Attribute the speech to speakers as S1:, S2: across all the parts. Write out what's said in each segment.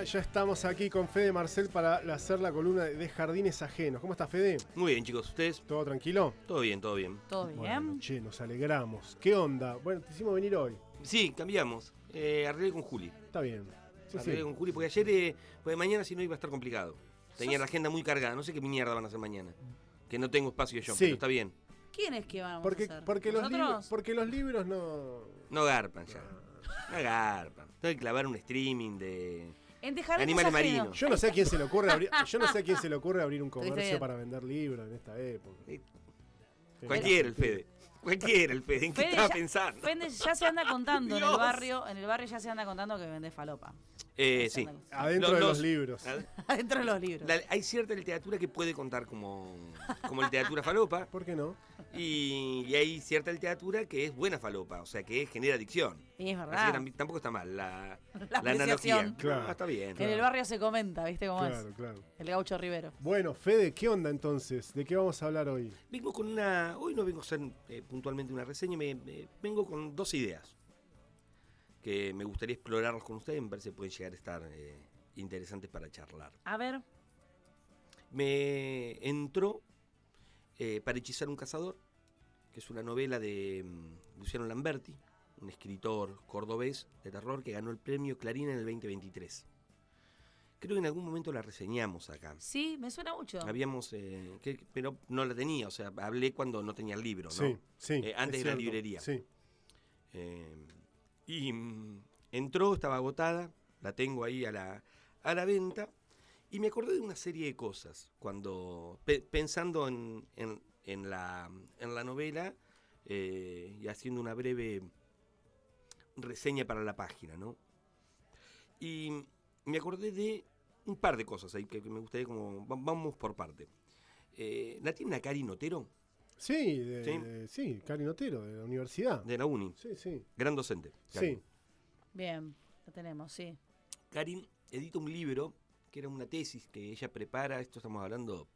S1: ya estamos aquí con Fede Marcel para hacer la columna de Jardines Ajenos. ¿Cómo está, Fede?
S2: Muy bien, chicos, ¿ustedes?
S1: ¿Todo tranquilo?
S2: Todo bien, todo bien.
S3: ¿Todo bien?
S1: Bueno, che, nos alegramos. ¿Qué onda? Bueno, te hicimos venir hoy.
S2: Sí, cambiamos. Arreglé con Juli.
S1: Está bien. Sí,
S2: Arreglé con Juli, porque ayer, pues mañana si no iba a estar complicado. Tenía la agenda muy cargada, no sé qué mierda van a hacer mañana. Que no tengo espacio yo, pero está bien.
S3: ¿Quién es que vamos
S1: Porque,
S3: a hacer?
S1: porque los libros no...
S2: No garpan ya. No garpan. Tengo que clavar un streaming de
S3: Jardines
S2: animales
S3: Ajenos.
S2: marinos.
S1: Yo no sé a quién se le ocurre abrir, abrir un
S3: Estuviste
S1: comercio
S3: bien.
S1: para vender libros en esta época.
S2: Cualquiera el Fede. Cualquiera el Fede. ¿En qué
S3: Fede
S2: estaba
S3: ya-
S2: pensando?
S3: Fede ya se anda contando en
S2: Dios.
S3: el barrio ya se anda contando que vende falopa.
S2: Sí.
S1: Adentro de los libros.
S3: Adentro de los libros.
S2: Hay cierta literatura que puede contar como literatura falopa.
S1: ¿Por qué no?
S2: Y hay cierta literatura que es buena falopa, o sea, que genera adicción.
S3: Y es
S2: Así
S3: verdad.
S2: que tampoco está mal la
S3: apreciación.
S2: analogía.
S1: Claro.
S2: No, está bien.
S3: En el barrio se comenta, ¿viste cómo
S1: Claro,
S3: es?
S1: claro.
S3: El gaucho Rivero.
S1: Bueno, Fede, ¿qué onda entonces? ¿De qué vamos a hablar hoy?
S2: Vengo con hoy no vengo a hacer puntualmente una reseña, vengo con dos ideas que me gustaría explorarlos con ustedes, me parece que pueden llegar a estar interesantes para charlar.
S3: A ver,
S2: Me entró Para hechizar un cazador, que es una novela de Luciano Lamberti, un escritor cordobés de terror que ganó el premio Clarín en el 2023. Creo que en algún momento la reseñamos acá.
S3: sí, me suena mucho.
S2: Habíamos, pero no la tenía, o sea, hablé cuando no tenía el libro, ¿no?
S1: Sí, sí.
S2: Antes
S1: es
S2: de la
S1: cierto.
S2: librería.
S1: Sí.
S2: Y entró, estaba agotada, la tengo ahí a la venta, y me acordé de una serie de cosas cuando, pensando en la novela y haciendo una breve reseña para la página, ¿no? Y me acordé de un par de cosas ahí que me gustaría como... Vamos por parte. ¿La tiene una Cari Notero?
S1: Sí, sí, Cari Notero, de la universidad.
S2: De la Uni.
S1: Sí, sí.
S2: Gran docente.
S1: Sí.
S3: Bien, lo tenemos, sí.
S2: Karin edita un libro que era una tesis que ella prepara, esto estamos hablando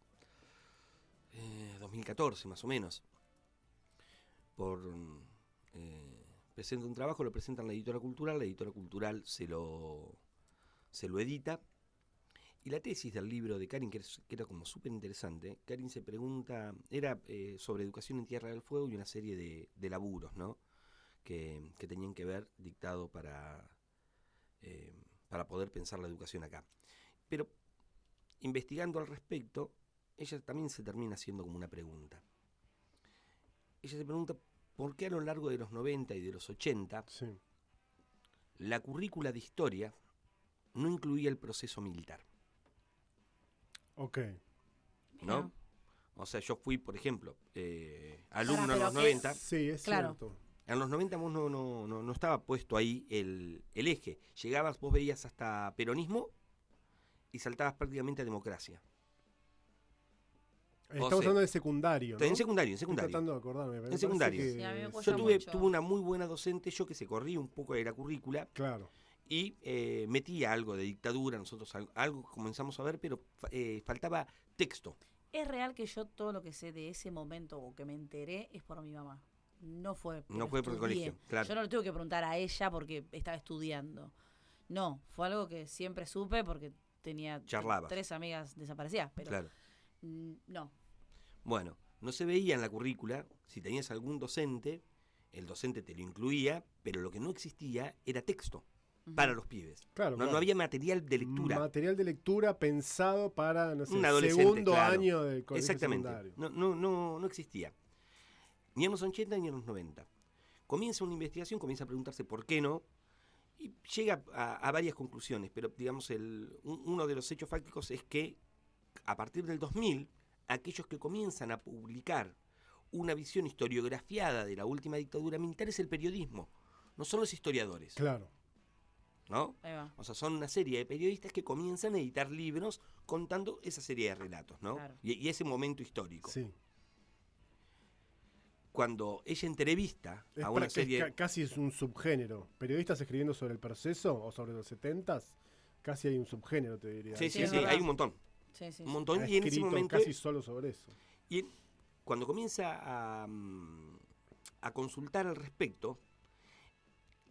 S2: 2014 más o menos, presenta un trabajo, lo presenta en la editora cultural se lo edita, y la tesis del libro de Karin, que era como súper interesante, Karin se pregunta, era sobre educación en Tierra del Fuego y una serie de laburos, ¿no? que tenían que ver, dictado para poder pensar la educación acá. Pero investigando al respecto, ella también se termina haciendo como una pregunta. Ella se pregunta por qué a lo largo de los 90 y de los 80
S1: Sí.
S2: la currícula de historia no incluía el proceso militar,
S1: Ok.
S2: ¿no?
S3: Bien.
S2: O sea, yo fui, por ejemplo, alumno en
S3: pero
S2: los
S3: ¿qué?
S2: 90.
S1: Sí, es
S3: Claro.
S1: cierto.
S2: En los 90 vos no estaba puesto ahí el eje. Llegabas, vos veías hasta peronismo y saltabas prácticamente a democracia.
S1: Estamos
S2: sea,
S1: hablando de secundario, ¿no?
S2: En secundario.
S1: Estoy tratando de acordarme. pero me
S2: En secundario.
S1: parece
S3: Sí, a mí me
S1: que-
S3: cuesta
S2: Yo
S3: mucho.
S2: tuve una muy buena docente, yo que se corrí un poco de la currícula
S1: Claro.
S2: y metía algo de dictadura, nosotros algo comenzamos a ver, pero faltaba texto.
S3: Es real que yo todo lo que sé de ese momento o que me enteré es por mi mamá. No fue
S2: No fue por el
S3: estudié.
S2: colegio, claro.
S3: Yo no le tuve que preguntar a ella porque estaba estudiando. No, fue algo que siempre supe porque tenía
S2: Charlabas.
S3: 3 amigas desaparecidas, pero
S2: Claro.
S3: no.
S2: Bueno, no se veía en la currícula, si tenías algún docente, el docente te lo incluía, pero lo que no existía era texto para los pibes.
S1: Claro, claro.
S2: No había material de lectura.
S1: Material de lectura pensado para, no sé,
S2: Un adolescente,
S1: segundo
S2: claro.
S1: año del colegio
S2: Exactamente.
S1: secundario.
S2: No existía. Ni en los 80 ni en los 90. Comienza una investigación, comienza a preguntarse por qué no, y llega a varias conclusiones, pero digamos uno de los hechos fácticos es que a partir del 2000, aquellos que comienzan a publicar una visión historiografiada de la última dictadura militar es el periodismo, no son los historiadores.
S1: Claro.
S2: ¿No?
S3: Ahí va.
S2: O sea, son una serie de periodistas que comienzan a editar libros contando esa serie de relatos, ¿no?
S3: Claro.
S2: Y ese momento histórico.
S1: Sí.
S2: Cuando ella entrevista
S1: Es
S2: a una
S1: es
S2: serie...
S1: casi es un subgénero. Periodistas escribiendo sobre el proceso o sobre los 70s, casi hay un subgénero, te diría.
S2: Sí,
S3: Sí,
S2: sí,
S3: es
S2: sí,
S3: verdad.
S2: hay un montón.
S3: Sí, sí.
S2: Un montón.
S1: Ha
S2: Y en ese
S1: escrito
S2: momento...
S1: casi solo sobre eso.
S2: Y cuando comienza a consultar al respecto,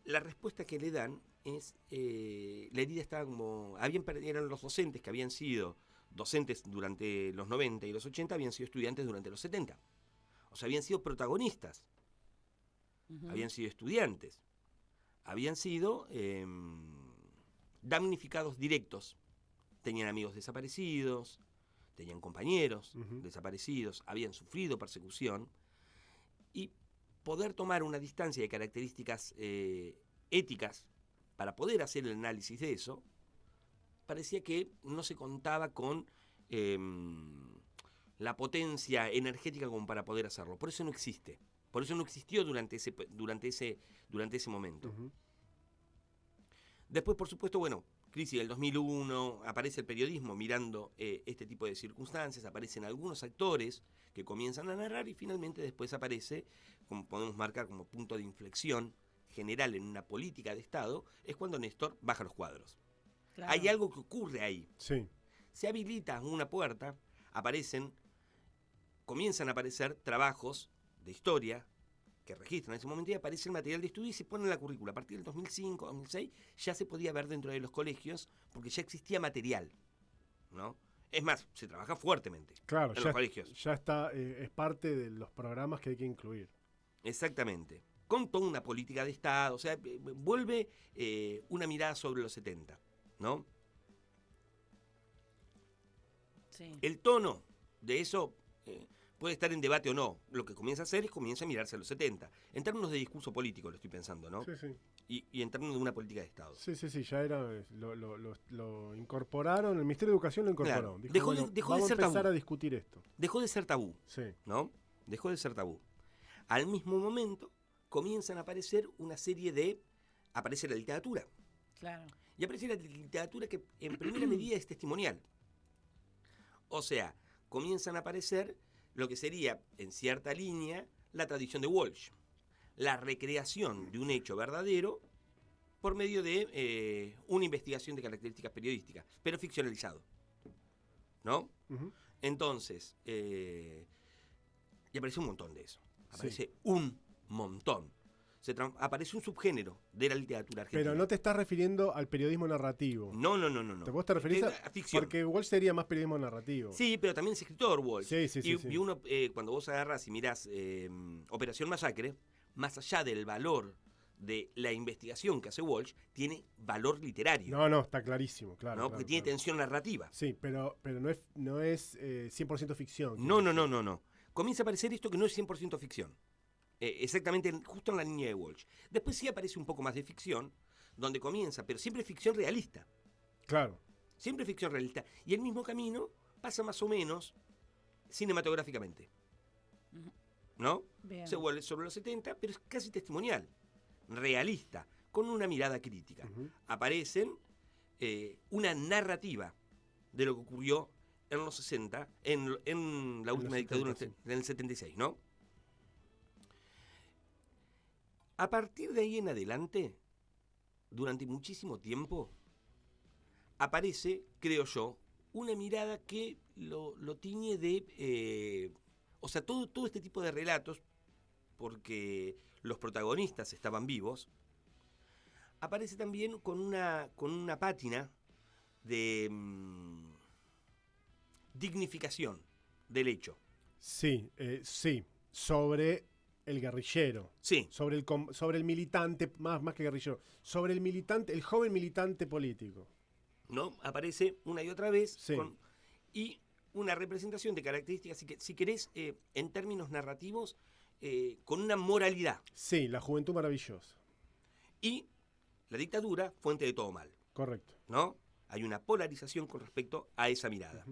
S2: la respuesta que le dan la herida estaba como... eran los docentes que habían sido docentes durante los 90 y los 80, habían sido estudiantes durante los 70. O sea, habían sido protagonistas, habían sido estudiantes, habían sido damnificados directos. Tenían amigos desaparecidos, tenían compañeros desaparecidos, habían sufrido persecución. Y poder tomar una distancia de características éticas para poder hacer el análisis de eso, parecía que no se contaba con la potencia energética como para poder hacerlo. Por eso no existe. Por eso no existió durante ese momento. Después, por supuesto, bueno, crisis del 2001, aparece el periodismo mirando este tipo de circunstancias, aparecen algunos actores que comienzan a narrar y finalmente después aparece, como podemos marcar como punto de inflexión general en una política de Estado, es cuando Néstor baja los cuadros. Claro. Hay algo que ocurre ahí.
S1: Sí.
S2: Se habilita una puerta, comienzan a aparecer trabajos de historia que registran en ese momento y aparece el material de estudio y se pone en la currícula. A partir del 2005, 2006 ya se podía ver dentro de los colegios porque ya existía material, ¿no? Es más, se trabaja fuertemente
S1: en
S2: los colegios.
S1: Ya está, es parte de los programas que hay que incluir.
S2: Exactamente. Con toda una política de Estado, o sea, vuelve una mirada sobre los 70, ¿no?
S3: Sí.
S2: El tono de eso puede estar en debate o no. Lo que comienza a hacer es comienza a mirarse a los 70. En términos de discurso político lo estoy pensando, ¿no?
S1: Sí, sí.
S2: Y en términos de una política de Estado.
S1: Sí, ya era, lo incorporaron, el Ministerio de Educación lo incorporó.
S2: Claro.
S1: Dijo,
S2: dejó de ser tabú.
S1: Vamos a empezar a discutir esto.
S2: Dejó de ser tabú,
S1: sí,
S2: ¿no? Dejó de ser tabú. Al mismo momento comienzan a aparecer una serie de... Aparece la literatura.
S3: Claro.
S2: Y aparece la literatura que en primera medida es testimonial. O sea, comienzan a aparecer lo que sería, en cierta línea, la tradición de Walsh. La recreación de un hecho verdadero por medio de una investigación de características periodísticas, pero ficcionalizado, ¿no? Entonces, y aparece un montón de eso. Aparece un montón. Aparece un subgénero de la literatura argentina.
S1: Pero no te estás refiriendo al periodismo narrativo.
S2: No.
S1: ¿Vos te referís a
S2: ficción?
S1: Porque Walsh sería más periodismo narrativo.
S2: Sí, pero también es escritor Walsh.
S1: Sí.
S2: Y uno, cuando vos agarrás y mirás Operación Masacre, más allá del valor de la investigación que hace Walsh, tiene valor literario.
S1: No, está clarísimo, claro.
S2: ¿no? Porque tiene tensión narrativa.
S1: Sí, pero no es 100% ficción.
S2: No. Comienza a aparecer esto que no es 100% ficción. Exactamente, justo en la línea de Walsh. Después sí aparece un poco más de ficción, donde comienza, pero siempre ficción realista.
S1: Claro.
S2: Siempre ficción realista. Y el mismo camino pasa más o menos cinematográficamente. ¿No?
S3: Bien.
S2: Se vuelve sobre los 70, pero es casi testimonial, realista, con una mirada crítica. Aparecen una narrativa de lo que ocurrió en los 60, en la última dictadura, en el 76, ¿no? A partir de ahí en adelante, durante muchísimo tiempo, aparece, creo yo, una mirada que lo tiñe de... o sea, todo este tipo de relatos, porque los protagonistas estaban vivos, aparece también con una pátina de dignificación del hecho.
S1: Sí, sobre el guerrillero.
S2: Sí.
S1: Sobre el militante, más que guerrillero, sobre el militante, el joven militante político.
S2: ¿No? Aparece una y otra vez
S1: sí.
S2: Y una representación de características, si querés, en términos narrativos, con una moralidad.
S1: Sí, la juventud maravillosa.
S2: Y la dictadura, fuente de todo mal.
S1: Correcto.
S2: ¿No? Hay una polarización con respecto a esa mirada.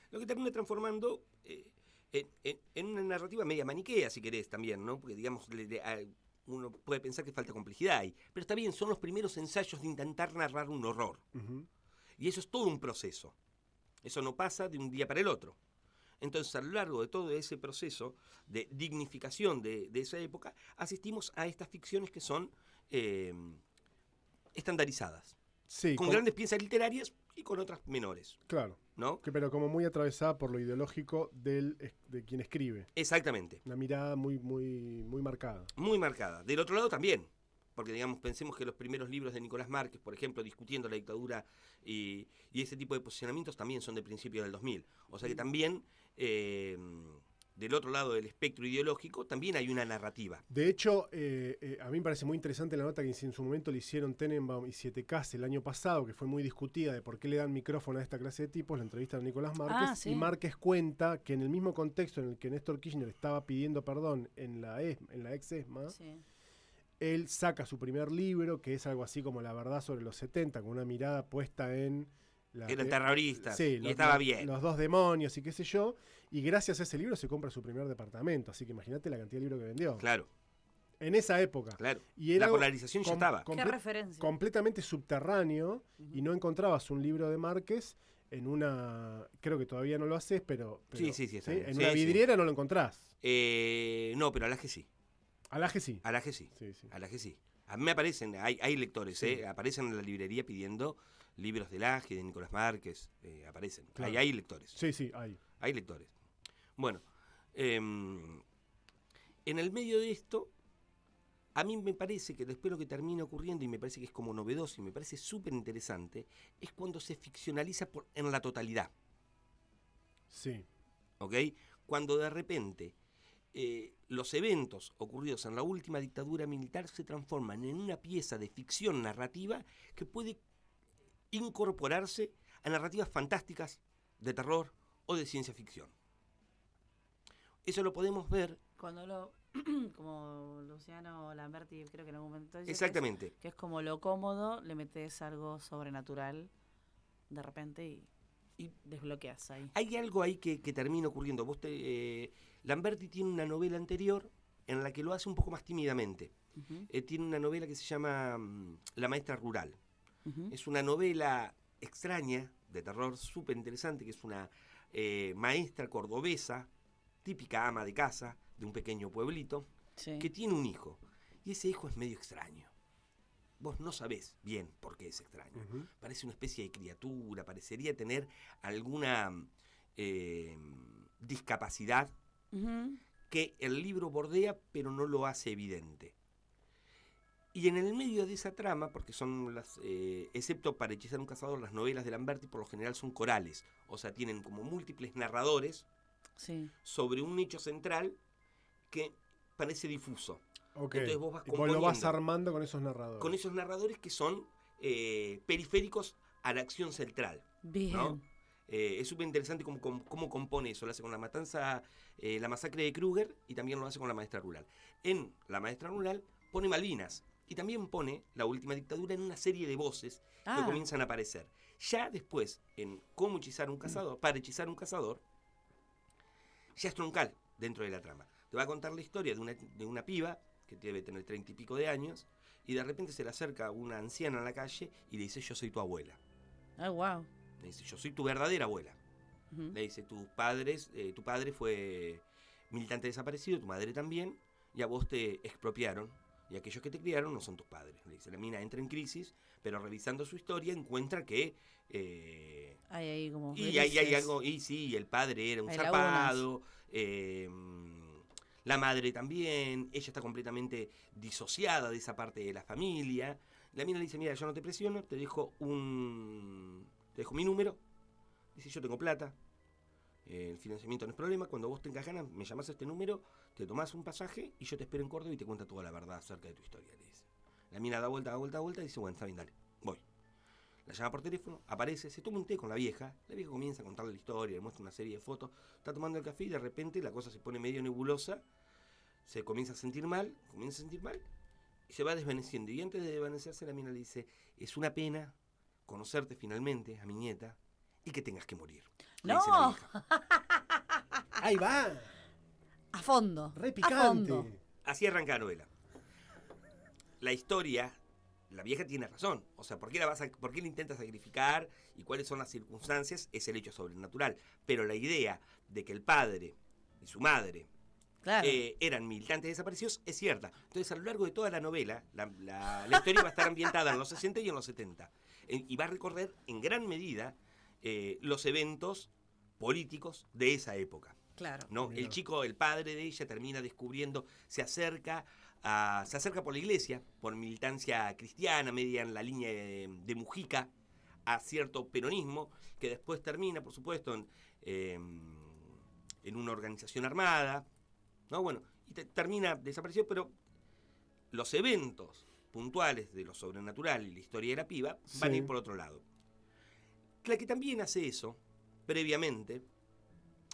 S2: Lo que termina transformando en una narrativa media maniquea, si querés, también, ¿no? Porque, digamos, uno puede pensar que falta complejidad ahí. Pero está bien, son los primeros ensayos de intentar narrar un horror. Y eso es todo un proceso. Eso no pasa de un día para el otro. Entonces, a lo largo de todo ese proceso de dignificación de esa época, asistimos a estas ficciones que son estandarizadas.
S1: Sí,
S2: con grandes piezas literarias y con otras menores.
S1: Claro.
S2: ¿no?
S1: Pero como muy atravesada por lo ideológico de quien escribe.
S2: Exactamente.
S1: Una mirada muy marcada.
S2: Muy marcada. Del otro lado también, porque digamos, pensemos que los primeros libros de Nicolás Márquez, por ejemplo, discutiendo la dictadura y ese tipo de posicionamientos también son de principios del 2000. O sea que también, del otro lado del espectro ideológico, también hay una narrativa.
S1: De hecho, a mí me parece muy interesante la nota que en su momento le hicieron Tenenbaum y 7K el año pasado, que fue muy discutida de por qué le dan micrófono a esta clase de tipos, la entrevista de Nicolás Márquez.
S3: Sí.
S1: Y Márquez cuenta que en el mismo contexto en el que Néstor Kirchner estaba pidiendo perdón en la ex ESMA,
S3: Sí.
S1: él saca su primer libro, que es algo así como La verdad sobre los 70, con una mirada puesta en...
S2: Eran terroristas,
S1: sí,
S2: y estaba bien.
S1: Los dos demonios y qué sé yo. Y gracias a ese libro se compra su primer departamento. Así que imagínate la cantidad de libros que vendió.
S2: Claro,
S1: En esa época.
S2: claro.
S1: Y era
S2: La polarización ya estaba.
S3: Qué referencia.
S1: Completamente subterráneo. Y no encontrabas un libro de Márquez en una... Creo que todavía no lo haces, pero
S2: Sí, está bien.
S1: en
S2: Sí,
S1: una
S2: sí.
S1: vidriera no lo encontrás.
S2: No, pero Alaje sí.
S1: Alaje sí.
S2: Alaje sí.
S1: Sí, sí.
S2: Alaje sí. A mí me aparecen, hay lectores,
S1: Sí.
S2: aparecen en la librería pidiendo libros de Laje, de Nicolás Márquez, aparecen.
S1: Claro.
S2: Hay lectores.
S1: Sí, sí, ahí.
S2: Hay lectores. Bueno, en el medio de esto, a mí me parece que después lo que termina ocurriendo, y me parece que es como novedoso y me parece súper interesante, es cuando se ficcionaliza en la totalidad.
S1: Sí.
S2: ¿Ok? Cuando de repente los eventos ocurridos en la última dictadura militar se transforman en una pieza de ficción narrativa que puede incorporarse a narrativas fantásticas, de terror o de ciencia ficción. Eso lo podemos ver.
S3: Cuando como Luciano Lamberti, creo que en algún momento dice
S2: Exactamente.
S3: que es como lo cómodo, le metes algo sobrenatural de repente y desbloqueas ahí.
S2: Hay algo ahí que termina ocurriendo. Lamberti tiene una novela anterior en la que lo hace un poco más tímidamente.
S3: Ujú,
S2: Tiene una novela que se llama La maestra rural.
S3: ujú.
S2: Es una novela extraña, de terror, súper interesante, que es una maestra cordobesa, típica ama de casa, de un pequeño pueblito,
S3: Sí.
S2: que tiene un hijo. Y ese hijo es medio extraño. Vos no sabés bien por qué es extraño.
S1: Ujú.
S2: Parece una especie de criatura, parecería tener alguna discapacidad
S3: Ujú.
S2: que el libro bordea, pero no lo hace evidente. Y en el medio de esa trama, porque son excepto para Hechizar un cazador, las novelas de Lamberti por lo general son corales, o sea, tienen como múltiples narradores
S3: Sí.
S2: sobre un hecho central que parece difuso.
S1: Ok.
S2: Entonces vos vas
S1: Y vos lo vas
S2: componiendo
S1: armando con esos narradores.
S2: con esos narradores que son periféricos a la acción central.
S3: Bien.
S2: ¿No? Es súper interesante cómo compone eso. Lo hace con la matanza, la masacre de Kruger, y también lo hace con la maestra rural. En la maestra rural pone Malvinas y también pone la última dictadura en una serie de voces que comienzan a aparecer. Ya después, en Cómo hechizar un cazador, para hechizar un cazador, ya es troncal dentro de la trama. Te va a contar la historia de una piba que debe tener 30 y pico de años, y de repente se le acerca una anciana en la calle y le dice: yo soy tu abuela.
S3: Ah, wow.
S2: Le dice: yo soy tu verdadera abuela. Le dice: tu padre fue militante desaparecido, tu madre también, y a vos te expropiaron, y aquellos que te criaron no son tus padres. Le dice: la mina entra en crisis, pero revisando su historia encuentra que
S3: Hay ahí como
S2: y hay
S3: grises.
S2: algo, y sí, el padre era un
S3: Hay
S2: zarpado, la madre también, ella está completamente disociada de esa parte de la familia. La mina le dice: mira, yo no te presiono, te dejo mi número. Dice: yo tengo plata, el financiamiento no es problema, cuando vos tengas ganas me llamás a este número, te tomás un pasaje y yo te espero en Córdoba y te cuenta toda la verdad acerca de tu historia, le dice. La mina da vuelta y dice: bueno, está bien, dale, voy. La llama por teléfono, aparece, se toma un té con la vieja comienza a contarle la historia, le muestra una serie de fotos, está tomando el café y de repente la cosa se pone medio nebulosa, se comienza a sentir mal y se va desvaneciendo. Y antes de desvanecerse, la mina le dice: es una pena conocerte finalmente, a mi nieta, y que tengas que morir. Le dice la
S3: ¡No!
S2: vieja.
S1: Ahí va.
S3: A fondo.
S1: Re
S3: A
S1: picante.
S3: fondo.
S2: Así arranca la novela. La historia, la vieja tiene razón. O sea, ¿por qué la intenta sacrificar y cuáles son las circunstancias? Es el hecho sobrenatural. Pero la idea de que el padre y su madre
S3: Claro.
S2: eran militantes desaparecidos es cierta. Entonces, a lo largo de toda la novela, la historia va a estar ambientada en los 60 y en los 70. Y va a recorrer en gran medida los eventos políticos de esa época.
S3: Claro.
S2: ¿No?
S1: Mira.
S2: El chico, el padre de ella, termina descubriendo, se acerca por la iglesia, por militancia cristiana, media en la línea de Mujica, a cierto peronismo, que después termina, por supuesto, en una organización armada, ¿no? Bueno, y termina desaparecido, pero los eventos puntuales de lo sobrenatural y la historia de la piba van a ir por otro lado. La que también hace eso, previamente,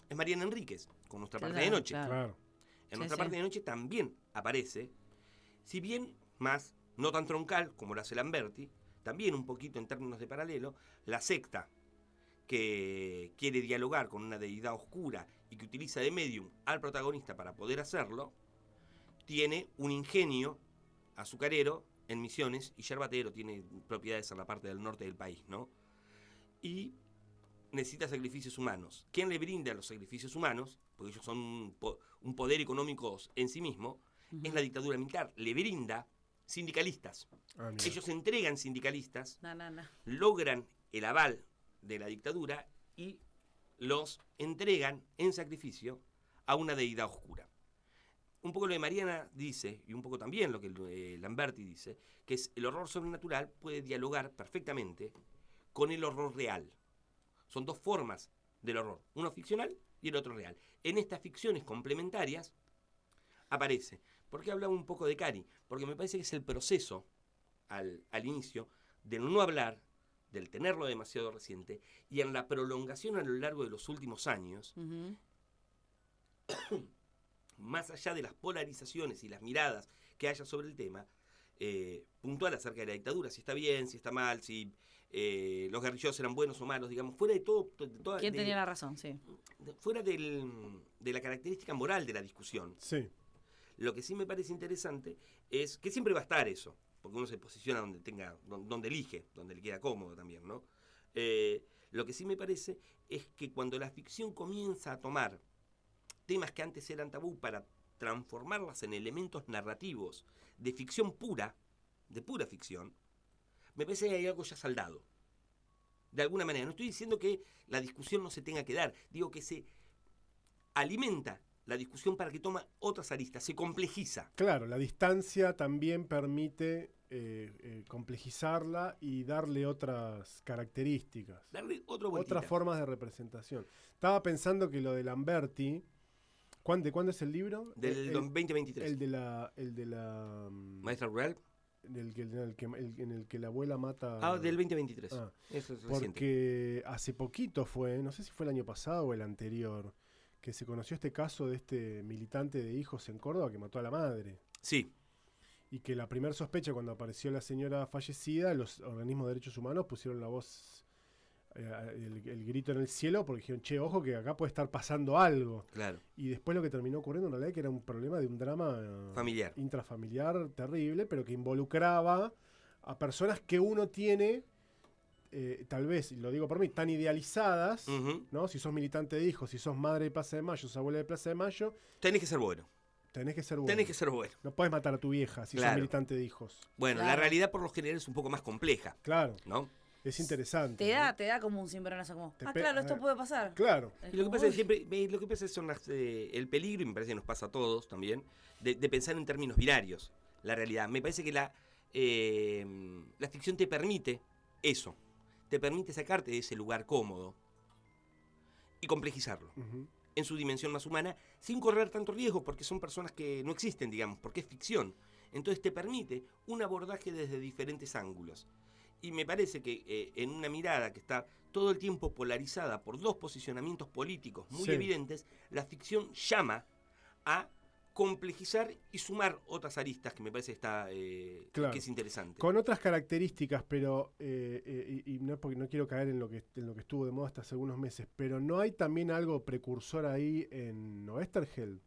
S2: es Mariana Enríquez, con Nuestra Parte de Noche.
S1: Claro.
S2: En Nuestra Parte de Noche también aparece, si bien más, no tan troncal como lo hace Lamberti, también un poquito en términos de paralelo, la secta que quiere dialogar con una deidad oscura y que utiliza de medium al protagonista para poder hacerlo, tiene un ingenio azucarero en Misiones y yerbatero, tiene propiedades en la parte del norte del país, ¿no? Y necesita sacrificios humanos. ¿Quién le brinda los sacrificios humanos? Porque ellos son un poder económico en sí mismo, es la dictadura militar. Le brinda sindicalistas. Ellos entregan sindicalistas, logran el aval de la dictadura y los entregan en sacrificio a una deidad oscura. Un poco lo que Mariana dice, y un poco también lo que Lamberti dice, que es el horror sobrenatural puede dialogar perfectamente con el horror real. Son dos formas del horror, uno ficcional y el otro real. En estas ficciones complementarias aparece. ¿Por qué hablaba un poco de Cari? Porque me parece que es el proceso al inicio del no hablar, del tenerlo demasiado reciente, y en la prolongación a lo largo de los últimos años, más allá de las polarizaciones y las miradas que haya sobre el tema, puntual acerca de la dictadura, si está bien, si está mal, si los guerrilleros eran buenos o malos, digamos, fuera de todo...
S3: ¿Quién tenía la razón? Sí.
S2: Fuera de la característica moral de la discusión.
S1: Sí.
S2: Lo que sí me parece interesante es que siempre va a estar eso, porque uno se posiciona donde elige, donde le queda cómodo también, ¿no? Lo que sí me parece es que cuando la ficción comienza a tomar temas que antes eran tabú para transformarlas en elementos narrativos de ficción pura, de pura ficción, me parece que hay algo ya saldado. De alguna manera. No estoy diciendo que la discusión no se tenga que dar, digo que se alimenta la discusión para que toma otras aristas, se complejiza.
S1: Claro, la distancia también permite complejizarla y darle otras características.
S2: Darle otras
S1: formas de representación. Estaba pensando que lo de Lamberti, ¿de cuándo es el libro?
S2: Del 2023.
S1: El de la
S2: Maestra Rural.
S1: En el que la abuela mata...
S2: Del 2023. Eso es reciente.
S1: Porque hace poquito fue, no sé si fue el año pasado o el anterior, que se conoció este caso de este militante de hijos en Córdoba que mató a la madre.
S2: Sí.
S1: Y que la primera sospecha cuando apareció la señora fallecida, los organismos de derechos humanos pusieron la voz, el grito en el cielo, porque dijeron, che, ojo que acá puede estar pasando algo.
S2: Claro.
S1: Y después lo que terminó ocurriendo en realidad que era un problema de un drama
S2: familiar,
S1: intrafamiliar terrible, pero que involucraba a personas que uno tiene... tal vez, y lo digo por mí, tan idealizadas, ¿no? Si sos militante de hijos, si sos madre de Plaza de Mayo, sos abuela de Plaza de Mayo,
S2: tenés que ser bueno.
S1: Tenés que ser bueno. No podés matar a tu vieja si sos militante de hijos.
S2: Bueno, la realidad por lo general es un poco más compleja.
S1: Claro.
S2: ¿No?
S1: Es interesante.
S3: Te da como un cimbronazo, como, claro, esto puede pasar.
S1: Claro.
S2: Y lo que pasa es siempre, lo que pasa son el peligro, y me parece que nos pasa a todos también, de pensar en términos binarios. La realidad. Me parece que la ficción te permite eso. Te permite sacarte de ese lugar cómodo y complejizarlo en su dimensión más humana sin correr tanto riesgo, porque son personas que no existen, digamos, porque es ficción. Entonces te permite un abordaje desde diferentes ángulos. Y me parece que en una mirada que está todo el tiempo polarizada por dos posicionamientos políticos muy evidentes, la ficción llama a complejizar y sumar otras aristas que me parece que es interesante.
S1: Con otras características, pero y no, porque no quiero caer en lo que estuvo de moda hasta hace algunos meses, pero ¿no hay también algo precursor ahí en Oesterheld?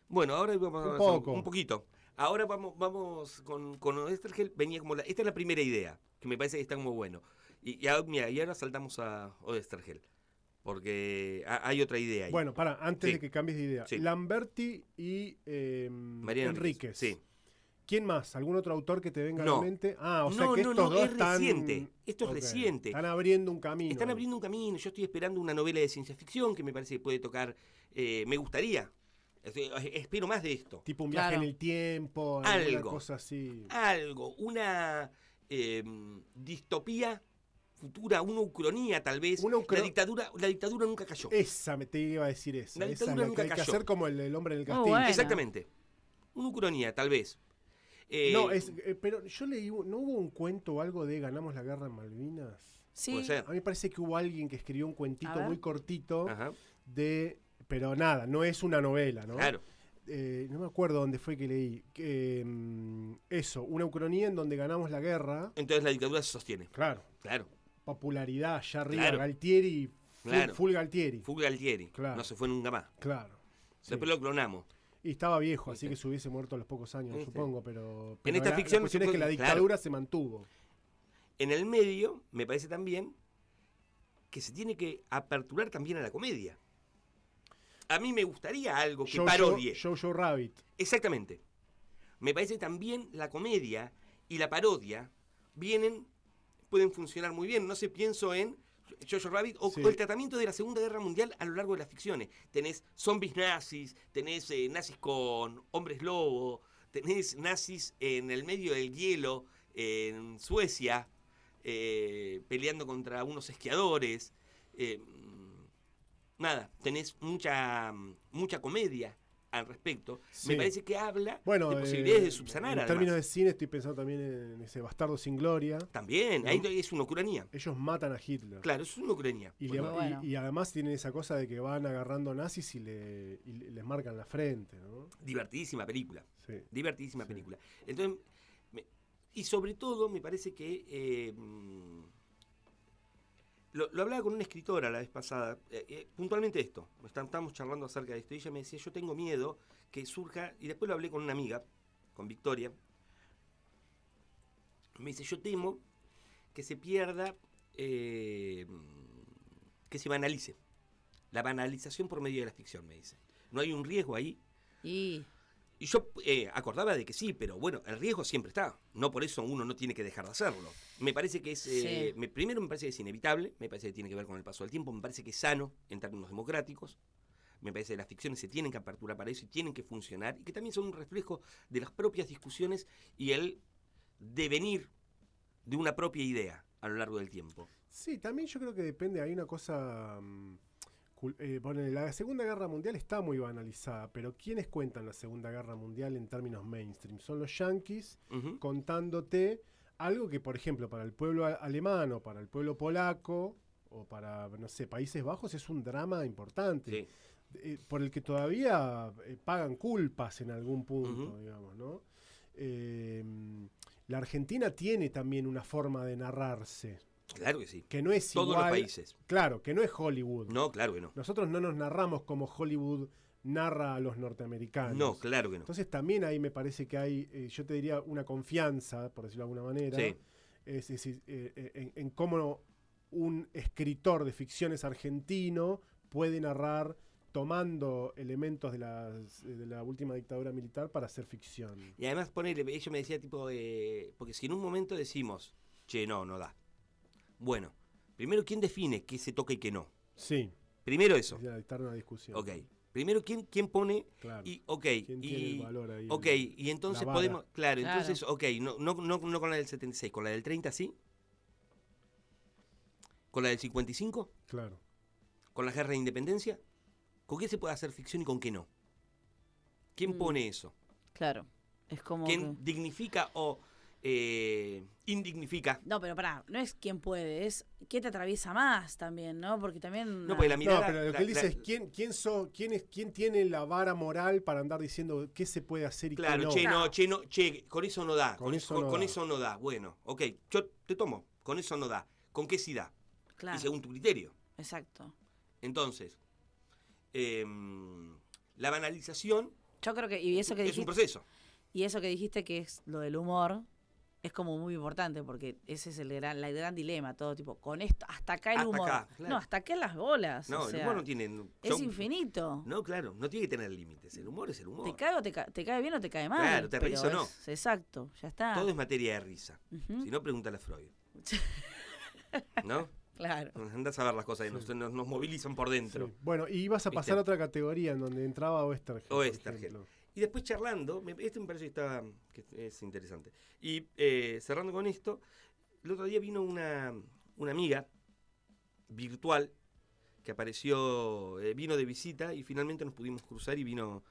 S2: Bueno, ahora vamos un poquito. Ahora vamos con Oesterheld, venía como esta es la primera idea, que me parece que está como bueno. Y ahora saltamos a Oesterheld. Porque hay otra idea ahí.
S1: Bueno, antes de que cambies de idea. Sí. Lamberti y
S2: Mariana
S1: Enríquez.
S2: Sí.
S1: ¿Quién más? ¿Algún otro autor que te venga a
S2: No.
S1: la mente? O sea
S2: No,
S1: que
S2: no,
S1: estos
S2: no,
S1: dos
S2: es
S1: están...
S2: reciente. Esto es
S1: Ok,
S2: reciente.
S1: Están abriendo un camino.
S2: Están abriendo un camino. Yo estoy esperando una novela de ciencia ficción que me parece que puede tocar. Me gustaría. Espero más de esto.
S1: Tipo un viaje
S3: Claro.
S1: en el tiempo,
S2: Algo.
S1: alguna cosa así.
S2: Algo, una distopía futura, una ucronía tal vez. La dictadura nunca cayó.
S1: Esa, te iba a decir esa.
S2: La
S1: Esa
S2: dictadura
S1: es la que
S2: nunca
S1: hay que
S2: cayó.
S1: hacer como el hombre en el
S3: Muy
S1: castillo.
S3: bueno.
S2: Exactamente. Una ucronía, tal vez.
S1: No, pero yo leí, ¿no hubo un cuento o algo de Ganamos la guerra en Malvinas?
S3: Sí.
S2: Puede ser.
S1: A mí me parece que hubo alguien que escribió un
S3: A
S1: cuentito
S3: ver.
S1: muy cortito
S2: Ajá,
S1: pero nada, no es una novela, ¿no?
S2: claro.
S1: No me acuerdo dónde fue que leí. Eso, una ucronía en donde ganamos la guerra.
S2: Entonces la dictadura se sostiene.
S1: Claro,
S2: Claro.
S1: popularidad allá arriba,
S2: Claro.
S1: Galtieri,
S2: Claro.
S1: full Galtieri.
S2: Fuga Galtieri.
S1: Claro.
S2: No se fue nunca más.
S1: Claro. Sí.
S2: Después lo clonamos.
S1: Y estaba viejo, así
S2: ¿Viste?
S1: que se hubiese muerto a los pocos años,
S2: ¿Viste?
S1: supongo, pero
S2: En esta
S1: la
S2: ficción
S1: cuestión
S2: se
S1: es que
S2: puede-
S1: la
S2: claro.
S1: dictadura se mantuvo.
S2: En el medio, me parece también que se tiene que aperturar también a la comedia. A mí me gustaría algo que parodie.
S1: Jojo Rabbit.
S2: Exactamente. Me parece que también la comedia y la parodia pueden funcionar muy bien. No sé, pienso en Jojo Rabbit o
S1: Sí.
S2: el tratamiento de la Segunda Guerra Mundial a lo largo de las ficciones. Tenés zombies nazis, tenés nazis con hombres lobo, tenés nazis en el medio del hielo, en Suecia, peleando contra unos esquiadores. Nada, tenés mucha comedia al respecto.
S1: Sí.
S2: Me parece que habla
S1: Bueno,
S2: de posibilidades de subsanar,
S1: en
S2: además.
S1: términos de cine estoy pensando también en ese Bastardo sin Gloria.
S2: También, ahí es una ucranía.
S1: Ellos matan a Hitler.
S2: Claro, es una ucranía.
S1: Y,
S3: Muy bueno.
S1: y además tienen esa cosa de que van agarrando nazis y les marcan la frente, ¿no?
S2: Divertidísima película.
S1: Sí.
S2: Divertidísima
S1: Sí.
S2: película. Entonces, y sobre todo me parece que lo hablaba con una escritora la vez pasada, puntualmente esto, estábamos charlando acerca de esto, y ella me decía, yo tengo miedo que surja, y después lo hablé con una amiga, con Victoria, me dice, yo temo que se pierda, que se banalice, la banalización por medio de la ficción, me dice. ¿No hay un riesgo ahí?
S3: Y
S2: Y yo acordaba de que sí, pero bueno, el riesgo siempre está. No por eso uno no tiene que dejar de hacerlo. Me parece que es...
S3: Sí.
S2: Primero me parece que es inevitable, me parece que tiene que ver con el paso del tiempo, me parece que es sano en términos democráticos. Me parece que las ficciones se tienen que aperturar para eso y tienen que funcionar. Y que también son un reflejo de las propias discusiones y el devenir de una propia idea a lo largo del tiempo.
S1: Sí, también yo creo que depende, hay una cosa... ponele, la Segunda Guerra Mundial está muy banalizada, pero ¿quiénes cuentan la Segunda Guerra Mundial en términos mainstream? Son los yanquis
S2: Ujú.
S1: contándote algo que, por ejemplo, para el pueblo alemán o para el pueblo polaco o para, no sé, Países Bajos es un drama importante.
S2: Sí.
S1: Por el que todavía pagan culpas en algún punto,
S2: Ujú.
S1: digamos, ¿no? La Argentina tiene también una forma de narrarse,
S2: Claro que sí.
S1: que no es
S2: Todos
S1: igual.
S2: los países.
S1: Claro, que no es Hollywood.
S2: No, claro que no.
S1: Nosotros no nos narramos como Hollywood narra a los norteamericanos.
S2: No, claro que no.
S1: Entonces también ahí me parece que hay, yo te diría, una confianza, por decirlo de alguna manera,
S2: Sí.
S1: es decir, en cómo un escritor de ficciones argentino puede narrar tomando elementos de la última dictadura militar para hacer ficción.
S2: Y además, ella me decía tipo, porque si en un momento decimos, che, no da. Bueno, primero, ¿quién define qué se toca y qué no?
S1: Sí,
S2: Primero eso.
S1: es la dictar una discusión.
S2: Ok. Primero, ¿quién pone?
S1: Claro.
S2: Y, ok.
S1: ¿Quién tiene el valor ahí?
S2: Ok, y entonces
S1: la vara.
S2: podemos. Claro,
S3: Claro.
S2: entonces, ok, no con la del 76, con la del 30 sí. ¿Con la del 55?
S1: Claro.
S2: ¿Con la guerra de independencia? ¿Con qué se puede hacer ficción y con qué no? ¿Quién
S3: Mm.
S2: pone eso?
S3: claro, es como
S2: ¿Quién
S3: que-
S2: dignifica o indignifica?
S3: No, pero pará, no es quién puede, es qué te atraviesa más también, ¿no? Porque también...
S2: No, porque la mirada.
S1: No, pero lo que él
S2: la-
S1: dice es quién tiene la vara moral para andar diciendo qué se puede hacer y
S2: Claro,
S1: qué no.
S2: che, con eso no da.
S1: Con eso no da.
S2: eso no da. Bueno, ok, yo te tomo, con eso no da. ¿Con qué sí da?
S3: Claro,
S2: Y según tu criterio.
S3: exacto.
S2: Entonces, la banalización
S3: Yo creo que, y eso que
S2: es un
S3: dijiste,
S2: proceso.
S3: y eso que dijiste que es lo del humor, es como muy importante porque ese es el gran dilema, todo tipo, con esto, hasta acá el
S2: Hasta
S3: humor.
S2: acá, claro.
S3: No, hasta acá las bolas.
S2: No,
S3: o
S2: el
S3: sea,
S2: humor no tiene...
S3: es infinito.
S2: No, claro, no tiene que tener límites. El humor es el humor.
S3: Te cae o te cae bien o te cae mal.
S2: Claro, te reís
S3: pero
S2: o no.
S3: Exacto, ya está.
S2: Todo es materia de risa.
S3: Ujú.
S2: Si no, pregúntale a Freud. ¿No?
S3: Claro.
S2: Andás a ver las cosas que nos movilizan por dentro.
S1: Sí. Bueno, y ibas a pasar
S2: ¿Viste?
S1: a otra categoría en donde entraba Oestergel. por
S2: Oestergel.
S1: ejemplo.
S2: Y después charlando, este me parece que es interesante. Y cerrando con esto, el otro día vino una amiga virtual que apareció, vino de visita y finalmente nos pudimos cruzar y vino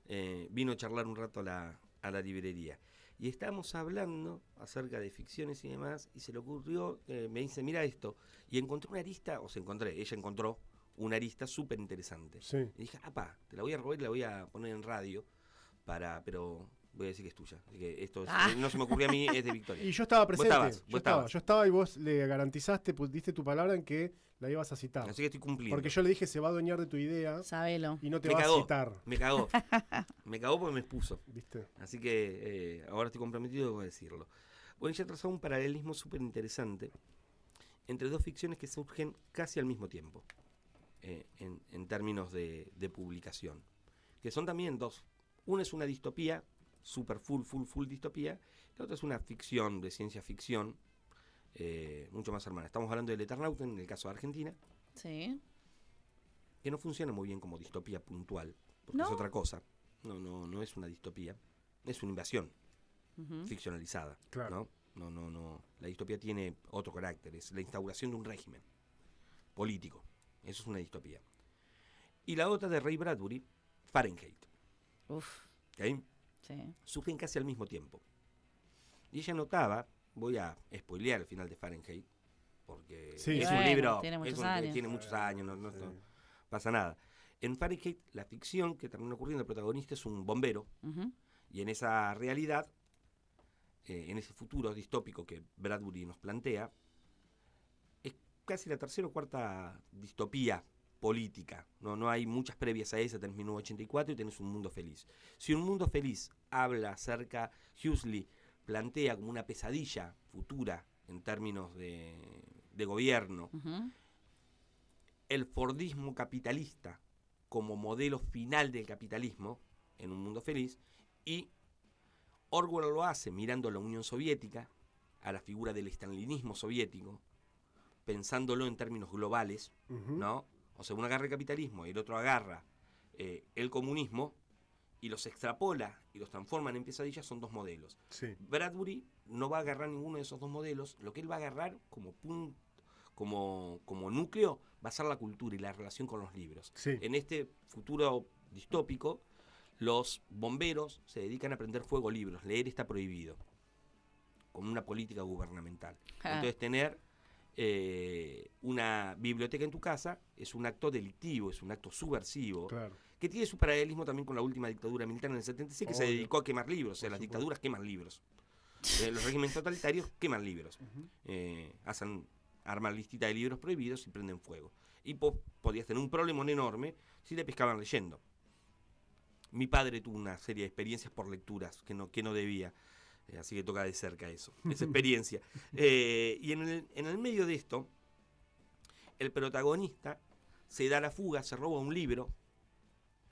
S2: a charlar un rato a la librería. Y estábamos hablando acerca de ficciones y demás, y se le ocurrió, me dice, mira esto, y encontré una arista, ella encontró una arista súper interesante.
S1: Sí.
S2: Y dije, te la voy a robar y la voy a poner en radio, pero voy a decir que es tuya. Así que esto no se me ocurrió a mí, es de Victoria.
S1: Y yo estaba presente.
S2: Vos estabas.
S1: Yo estaba y vos le garantizaste, diste tu palabra en que la ibas a citar.
S2: Así que estoy cumpliendo.
S1: Porque yo le dije, se va a adueñar de tu idea
S3: Sabelo.
S1: y no te
S2: Me
S1: va
S2: cagó.
S1: a citar.
S2: Me cagó. Me cagó porque me expuso.
S1: ¿Viste?
S2: Así que ahora estoy comprometido con decirlo. Bueno, ya trazado un paralelismo súper interesante entre dos ficciones que surgen casi al mismo tiempo, en términos de publicación. Que son también dos. Una es una distopía, super full distopía. La otra es una ficción de ciencia ficción, mucho más hermana. Estamos hablando del Eternauta en el caso de Argentina,
S3: Sí.
S2: que no funciona muy bien como distopía puntual, porque
S3: ¿No?
S2: es otra cosa. No es una distopía, es una invasión
S3: Ujú.
S2: ficcionalizada.
S1: Claro.
S2: No. La distopía tiene otro carácter, es la instauración de un régimen político. Eso es una distopía. Y la otra de Ray Bradbury, Fahrenheit.
S3: Uf,
S2: ¿Ok?
S3: sí.
S2: Surgen casi al mismo tiempo. Y ella notaba, voy a spoilear el final de Fahrenheit, porque
S1: Sí,
S2: es
S1: sí.
S2: un
S3: Bueno,
S2: libro,
S3: tiene muchos
S2: es
S3: años.
S2: tiene muchos años, no
S1: Sí.
S2: pasa nada. En Fahrenheit, la ficción que termina ocurriendo, el protagonista es un bombero,
S3: Ujú.
S2: y en esa realidad, en ese futuro distópico que Bradbury nos plantea, es casi la tercera o cuarta distopía política. No hay muchas previas a esa, tenés 1984 y tenés Un Mundo Feliz. Si Un Mundo Feliz habla acerca, Huxley plantea como una pesadilla futura en términos de gobierno,
S3: Ujú.
S2: el fordismo capitalista como modelo final del capitalismo en Un Mundo Feliz, y Orwell lo hace mirando a la Unión Soviética, a la figura del estalinismo soviético, pensándolo en términos globales,
S1: Ujú.
S2: ¿no? O sea, uno agarra el capitalismo y el otro agarra el comunismo y los extrapola y los transforma en pesadillas. Son dos modelos.
S1: Sí.
S2: Bradbury no va a agarrar ninguno de esos dos modelos. Lo que él va a agarrar como núcleo va a ser la cultura y la relación con los libros.
S1: Sí.
S2: En este futuro distópico, los bomberos se dedican a prender fuego libros. Leer está prohibido, con una política gubernamental.
S3: Ah.
S2: Entonces tener una biblioteca en tu casa es un acto delictivo, es un acto subversivo,
S1: Claro.
S2: que tiene su paralelismo también con la última dictadura militar en el 76, que se
S1: Obvio.
S2: dedicó a quemar libros. O sea,
S1: Por
S2: las
S1: supuesto.
S2: dictaduras queman libros. Los regímenes totalitarios queman libros.
S1: Ujú.
S2: Arman listita de libros prohibidos y prenden fuego. Y podías tener un problemón enorme si te pescaban leyendo. Mi padre tuvo una serie de experiencias por lecturas que no debía, así que toca de cerca esa experiencia. Y en el medio de esto, el protagonista se da la fuga, se roba un libro,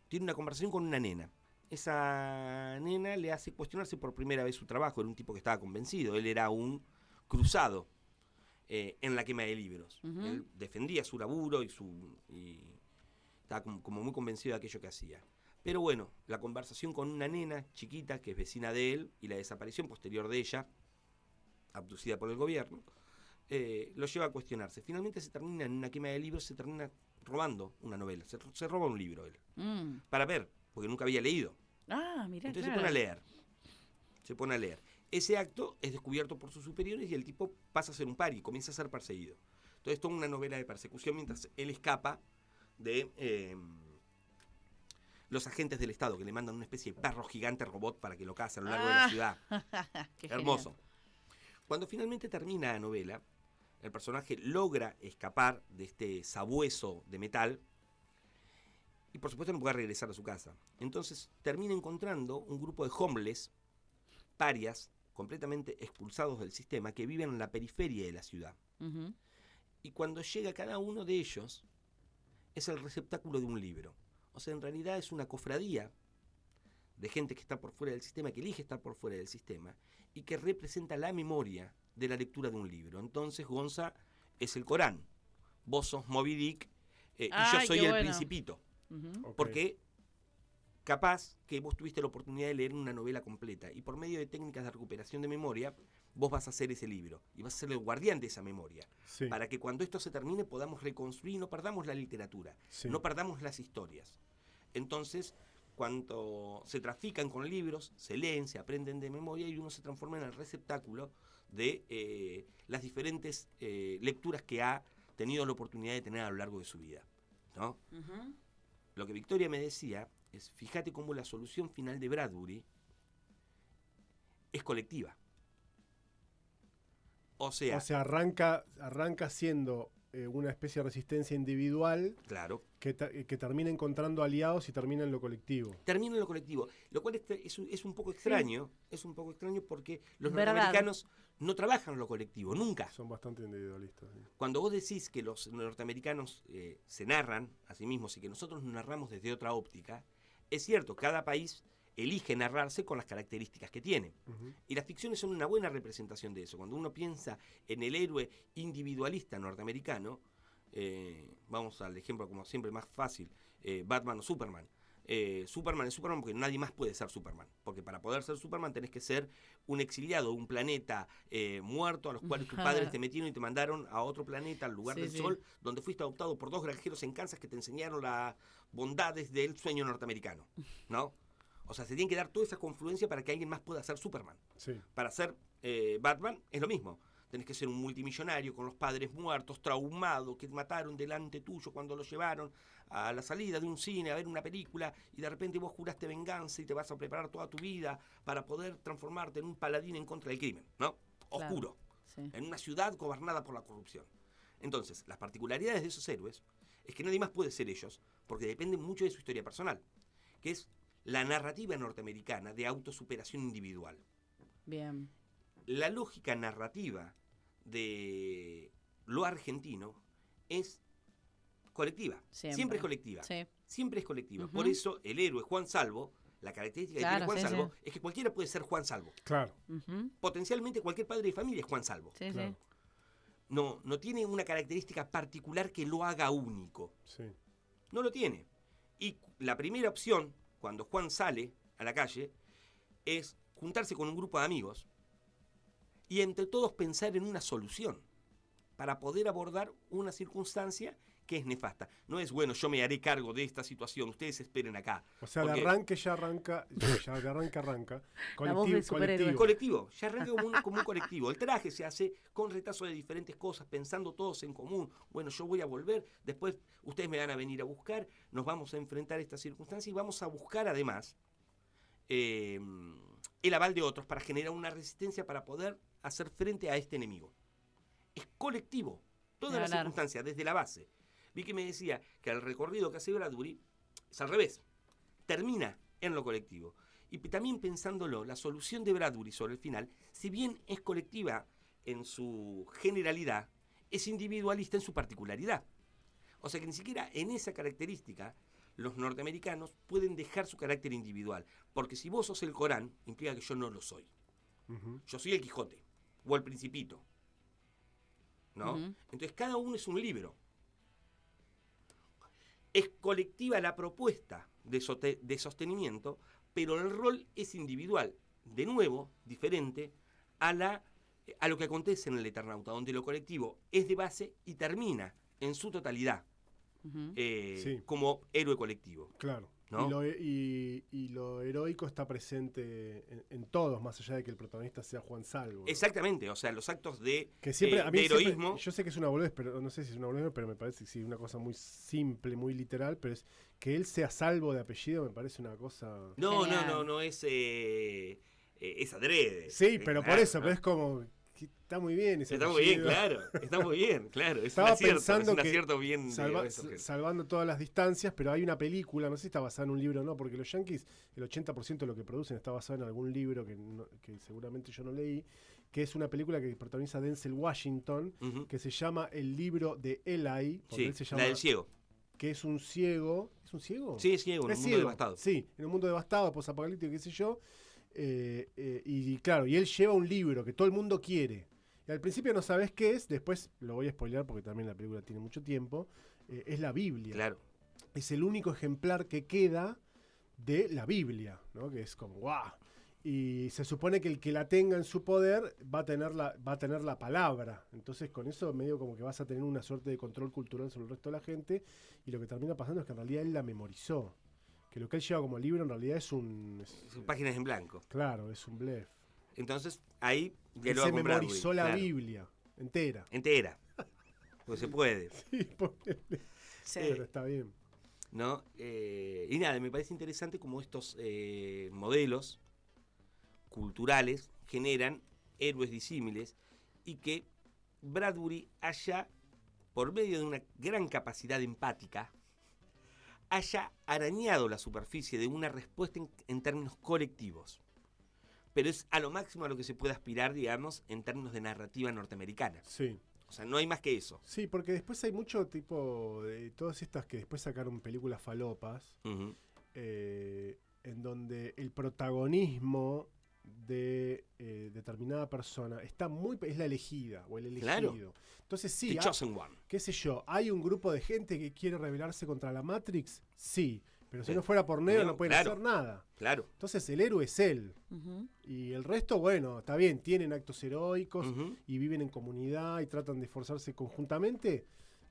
S2: tiene una conversación con una nena. Esa nena le hace cuestionarse por primera vez su trabajo. Era un tipo que estaba convencido, él era un cruzado en la quema de libros.
S3: Ujú.
S2: Él defendía su laburo y estaba como muy convencido de aquello que hacía. Pero bueno, la conversación con una nena chiquita que es vecina de él y la desaparición posterior de ella, abducida por el gobierno, lo lleva a cuestionarse. Finalmente se termina en una quema de libros, se termina robando una novela, se roba un libro él,
S3: Mm.
S2: para ver, porque nunca había leído.
S3: Ah, mirá,
S2: Entonces
S3: claro.
S2: se pone a leer. Ese acto es descubierto por sus superiores y el tipo pasa a ser un pari, comienza a ser perseguido. Entonces toda una novela de persecución mientras él escapa de los agentes del Estado, que le mandan una especie de perro gigante robot para que lo caza a lo largo de la ciudad.
S3: Qué
S2: Hermoso. Cuando finalmente termina la novela, el personaje logra escapar de este sabueso de metal y por supuesto no puede regresar a su casa. Entonces termina encontrando un grupo de homeless, parias, completamente expulsados del sistema, que viven en la periferia de la ciudad.
S3: Ujú.
S2: Y cuando llega cada uno de ellos, es el receptáculo de un libro. O sea, en realidad es una cofradía de gente que está por fuera del sistema, que elige estar por fuera del sistema, y que representa la memoria de la lectura de un libro. Entonces, Gonza es el Corán, vos sos Moby Dick, y yo
S3: Ay,
S2: soy
S3: qué
S2: el
S3: bueno.
S2: Principito.
S3: Ujú.
S1: Ok.
S2: Porque capaz que vos tuviste la oportunidad de leer una novela completa, y por medio de técnicas de recuperación de memoria, vos vas a hacer ese libro, y vas a ser el guardián de esa memoria,
S1: Sí,
S2: para que cuando esto se termine podamos reconstruir y no perdamos la literatura,
S1: sí.
S2: no perdamos las historias. Entonces, cuando se trafican con libros, se leen, se aprenden de memoria y uno se transforma en el receptáculo de las diferentes lecturas que ha tenido la oportunidad de tener a lo largo de su vida, ¿no?
S3: Ujú.
S2: Lo que Victoria me decía es, fíjate cómo la solución final de Bradbury es colectiva. O sea,
S1: O sea, arranca siendo una especie de resistencia individual
S2: claro,
S1: que termina encontrando aliados y termina en lo colectivo.
S2: termina en lo colectivo, lo cual es un poco extraño, es un poco extraño porque los
S3: Verdad.
S2: norteamericanos no trabajan en lo colectivo, nunca.
S1: Son bastante individualistas. Sí.
S2: Cuando vos decís que los norteamericanos se narran a sí mismos y que nosotros nos narramos desde otra óptica, es cierto, cada país elige narrarse con las características que tiene.
S1: Ujú.
S2: Y las ficciones son una buena representación de eso. Cuando uno piensa en el héroe individualista norteamericano, vamos al ejemplo como siempre más fácil, Batman o Superman. Superman es Superman porque nadie más puede ser Superman. Porque para poder ser Superman tenés que ser un exiliado de un planeta muerto a los cuales tus padres te metieron y te mandaron a otro planeta, al lugar
S3: Sí,
S2: del
S3: sí.
S2: sol, donde fuiste adoptado por 2 granjeros en Kansas que te enseñaron las bondades del sueño norteamericano, ¿no? O sea, se tiene que dar toda esa confluencia para que alguien más pueda ser Superman.
S1: Sí.
S2: Para ser Batman es lo mismo. Tenés que ser un multimillonario con los padres muertos, traumado, que mataron delante tuyo cuando lo llevaron a la salida de un cine a ver una película y de repente vos juraste venganza y te vas a preparar toda tu vida para poder transformarte en un paladín en contra del crimen, ¿no?
S3: Claro.
S2: Oscuro,
S3: Sí.
S2: en una ciudad gobernada por la corrupción. Entonces, las particularidades de esos héroes es que nadie más puede ser ellos porque dependen mucho de su historia personal, que es la narrativa norteamericana de autosuperación individual.
S3: Bien.
S2: La lógica narrativa de lo argentino es colectiva. Siempre es colectiva.
S3: Sí.
S2: Siempre es colectiva.
S3: Ujú.
S2: Por eso el héroe Juan Salvo, la característica que
S3: Claro,
S2: tiene Juan
S3: sí,
S2: Salvo
S3: sí.
S2: es que cualquiera puede ser Juan Salvo.
S1: Claro,
S3: Ujú.
S2: Potencialmente cualquier padre de familia es Juan Salvo.
S3: Sí,
S1: claro.
S3: sí.
S2: No tiene una característica particular que lo haga único.
S1: Sí.
S2: No lo tiene. Y la primera opción, cuando Juan sale a la calle, es juntarse con un grupo de amigos y entre todos pensar en una solución para poder abordar una circunstancia que es nefasta. No es, bueno, yo me haré cargo de esta situación, ustedes esperen acá.
S1: O sea,
S2: Porque-
S1: de arranque ya arranca.
S3: La voz del superhéroe.
S2: Colectivo, ya arranca como un colectivo. El traje se hace con retazo de diferentes cosas, pensando todos en común. Bueno, yo voy a volver, después ustedes me van a venir a buscar, nos vamos a enfrentar a esta circunstancia y vamos a buscar además el aval de otros para generar una resistencia para poder hacer frente a este enemigo. Es colectivo, toda
S3: Ni
S2: la
S3: hablar.
S2: circunstancia, desde la base. Vi que me decía que el recorrido que hace Bradbury es al revés, termina en lo colectivo. Y también pensándolo, la solución de Bradbury sobre el final, si bien es colectiva en su generalidad, es individualista en su particularidad. O sea que ni siquiera en esa característica los norteamericanos pueden dejar su carácter individual. Porque si vos sos el Corán, implica que yo no lo soy.
S1: Ujú.
S2: Yo soy el Quijote o el Principito, ¿no?
S3: Ujú.
S2: Entonces cada uno es un libro. Es colectiva la propuesta de sostenimiento, pero el rol es individual. De nuevo, diferente a lo que acontece en el Eternauta, donde lo colectivo es de base y termina en su totalidad
S3: Ujú.
S1: Sí.
S2: como héroe colectivo.
S1: Claro.
S2: ¿No?
S1: Y lo heroico está presente en todos, más allá de que el protagonista sea Juan Salvo. ¿no?
S2: Exactamente, o sea, los actos de
S1: Que siempre, a mí
S2: de
S1: siempre-
S2: heroísmo.
S1: yo sé que es una boludez, pero no sé si es una boludez, pero me parece que sí, una cosa muy simple, muy literal, pero es que él sea Salvo de apellido me parece una cosa...
S2: No,
S3: Genial.
S2: es adrede.
S1: Sí, pero por
S2: Claro,
S1: eso,
S2: ¿no?
S1: pero es como está muy bien ese
S2: Está muy bien,
S1: apellido.
S2: claro. Está muy bien, claro. Es
S1: Estaba
S2: un acierto,
S1: pensando
S2: es un
S1: que
S2: acierto bien. De
S1: salvando todas las distancias, pero hay una película, no sé si está basada en un libro o no, porque los Yankees, el 80% de lo que producen está basado en algún libro que seguramente yo no leí, que es una película que protagoniza Denzel Washington, que se llama El libro de Eli,
S2: sí,
S1: él se llama,
S2: la del ciego.
S1: que es un ciego. ¿Es un ciego?
S2: Sí, es ciego, en un mundo devastado.
S1: Sí, en un mundo devastado, posapocalíptico, qué sé yo. Y claro, y él lleva un libro que todo el mundo quiere. Y al principio no sabes qué es, después lo voy a spoilear porque también la película tiene mucho tiempo. Es la Biblia.
S2: Claro.
S1: Es el único ejemplar que queda de la Biblia, ¿no? Que es como ¡guau! Y se supone que el que la tenga en su poder va a tener la palabra. Entonces con eso medio como que vas a tener una suerte de control cultural sobre el resto de la gente. Y lo que termina pasando es que en realidad él la memorizó. Que lo que él lleva como libro en realidad son
S2: páginas en blanco.
S1: Claro, es un blef.
S2: Entonces ahí
S1: él se memorizó la Biblia entera.
S2: Entera. Porque se puede.
S1: Sí, sí. Pero está bien.
S2: ¿No? Y nada, me parece interesante cómo estos modelos culturales generan héroes disímiles y que Bradbury haya, por medio de una gran capacidad empática, haya arañado la superficie de una respuesta en términos colectivos. Pero es a lo máximo a lo que se puede aspirar, digamos, en términos de narrativa norteamericana.
S1: Sí.
S2: O sea, no hay más que eso.
S1: Sí, porque después hay mucho tipo de todas estas que después sacaron películas falopas, en donde el protagonismo de determinada persona es la elegida o el elegido.
S2: Claro.
S1: Entonces sí,
S2: The Chosen One.
S1: qué sé yo, ¿hay un grupo de gente que quiere rebelarse contra la Matrix? Sí, pero si
S2: Sí.
S1: no fuera por Neo no pueden
S2: claro.
S1: hacer nada.
S2: Claro.
S1: Entonces el héroe es él. Y el resto, bueno, está bien, tienen actos heroicos y viven en comunidad y tratan de esforzarse conjuntamente.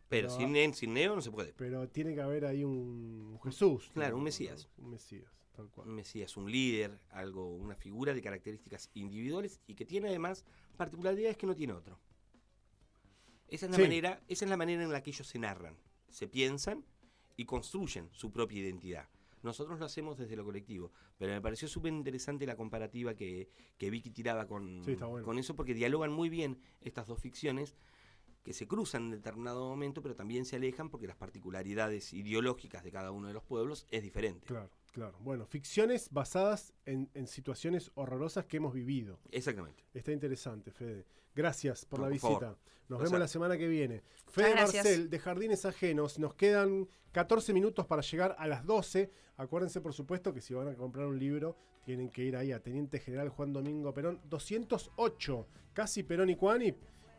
S2: Pero sin Neo no se puede.
S1: Pero tiene que haber ahí un Jesús.
S2: Claro,
S1: ¿no?
S2: un Mesías.
S1: Un Mesías, tal cual.
S2: Un Mesías, un líder, una figura de características individuales y que tiene además particularidades que no tiene otro. Esa es la manera en la que ellos se narran, se piensan y construyen su propia identidad. Nosotros lo hacemos desde lo colectivo, pero me pareció súper interesante la comparativa que Vicky tiraba con eso, porque dialogan muy bien estas dos ficciones que se cruzan en determinado momento, pero también se alejan porque las particularidades ideológicas de cada uno de los pueblos es diferente.
S1: Claro, claro. Bueno, ficciones basadas en situaciones horrorosas que hemos vivido.
S2: Exactamente.
S1: Está interesante, Fede. Gracias por la visita.
S2: Favor.
S1: Nos vemos la semana que viene. Fede Marcel, de Jardines Ajenos. Nos quedan 14 minutos para llegar a las 12. Acuérdense, por supuesto, que si van a comprar un libro, tienen que ir ahí a Teniente General Juan Domingo Perón, 208, casi Perón y Cuánip.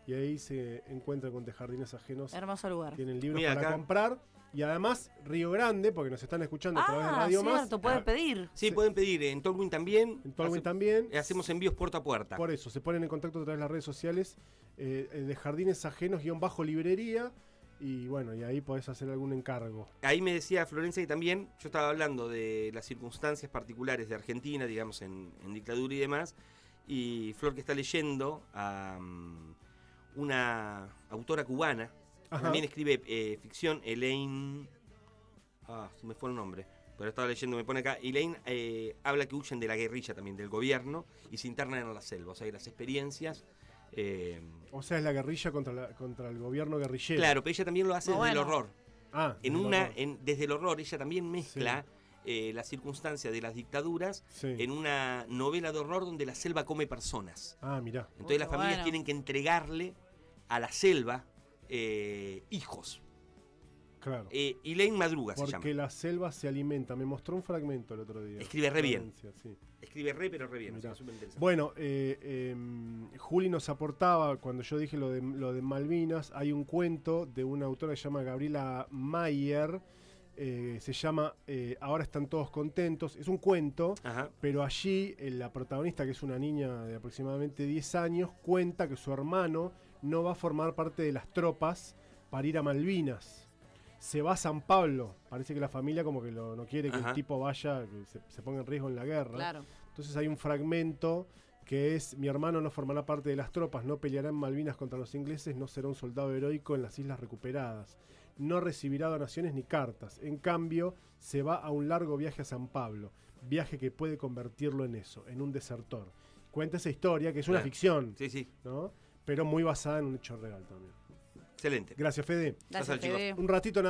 S1: Y ahí se encuentran con De Jardines Ajenos.
S3: Hermoso lugar.
S1: Tienen libros para comprar. Y además, Río Grande, porque nos están escuchando a través de Radio Más.
S3: Pueden pedir.
S2: Sí, pueden pedir. En Tolwyn también.
S1: En Tolwyn también.
S2: Hacemos envíos puerta a puerta.
S1: Por eso, se ponen en contacto a través de las redes sociales de Jardines Ajenos _librería. Y bueno, y ahí podés hacer algún encargo.
S2: Ahí me decía Florencia que también, yo estaba hablando de las circunstancias particulares de Argentina, digamos, en dictadura y demás. Y Flor que está leyendo a una autora cubana.
S1: Ajá.
S2: También escribe ficción, Elaine. Se me fue el nombre. Pero estaba leyendo, me pone acá. Elaine habla que huyen de la guerrilla también, del gobierno, y se internan en la selva. O sea, que las experiencias.
S1: O sea, es la guerrilla contra el gobierno guerrillero.
S2: Claro, pero ella también lo hace desde el horror. Desde el horror, ella también mezcla la circunstancia de las dictaduras en una novela de horror donde la selva come personas.
S1: Mirá.
S2: Entonces las familias tienen que entregarle a la selva hijos.
S1: Claro.
S2: Elaine Madruga se llama.
S1: Porque la selva se alimenta. Me mostró un fragmento el otro día.
S2: Escribe re bien.
S1: Sí.
S2: Escribe pero re bien. O sea, súper interesante.
S1: Bueno, Juli nos aportaba, cuando yo dije lo de Malvinas, hay un cuento de una autora que se llama Gabriela Mayer. Se llama Ahora están todos contentos. Es un cuento, pero allí la protagonista, que es una niña de aproximadamente 10 años, cuenta que su hermano no va a formar parte de las tropas para ir a Malvinas. Se va a San Pablo. Parece que la familia como que no quiere que el tipo vaya, que se ponga en riesgo en la guerra.
S3: Claro.
S1: Entonces hay un fragmento que es: mi hermano no formará parte de las tropas, no peleará en Malvinas contra los ingleses, no será un soldado heroico en las islas recuperadas, no recibirá donaciones ni cartas. En cambio, se va a un largo viaje a San Pablo, viaje que puede convertirlo en eso, en un desertor. cuenta esa historia, que es una ficción,
S2: Sí, sí.
S1: ¿no? Pero muy basada en un hecho real también.
S2: Excelente.
S1: Gracias, Fede.
S3: Gracias,
S2: chicos.
S3: Fede.
S1: Un ratito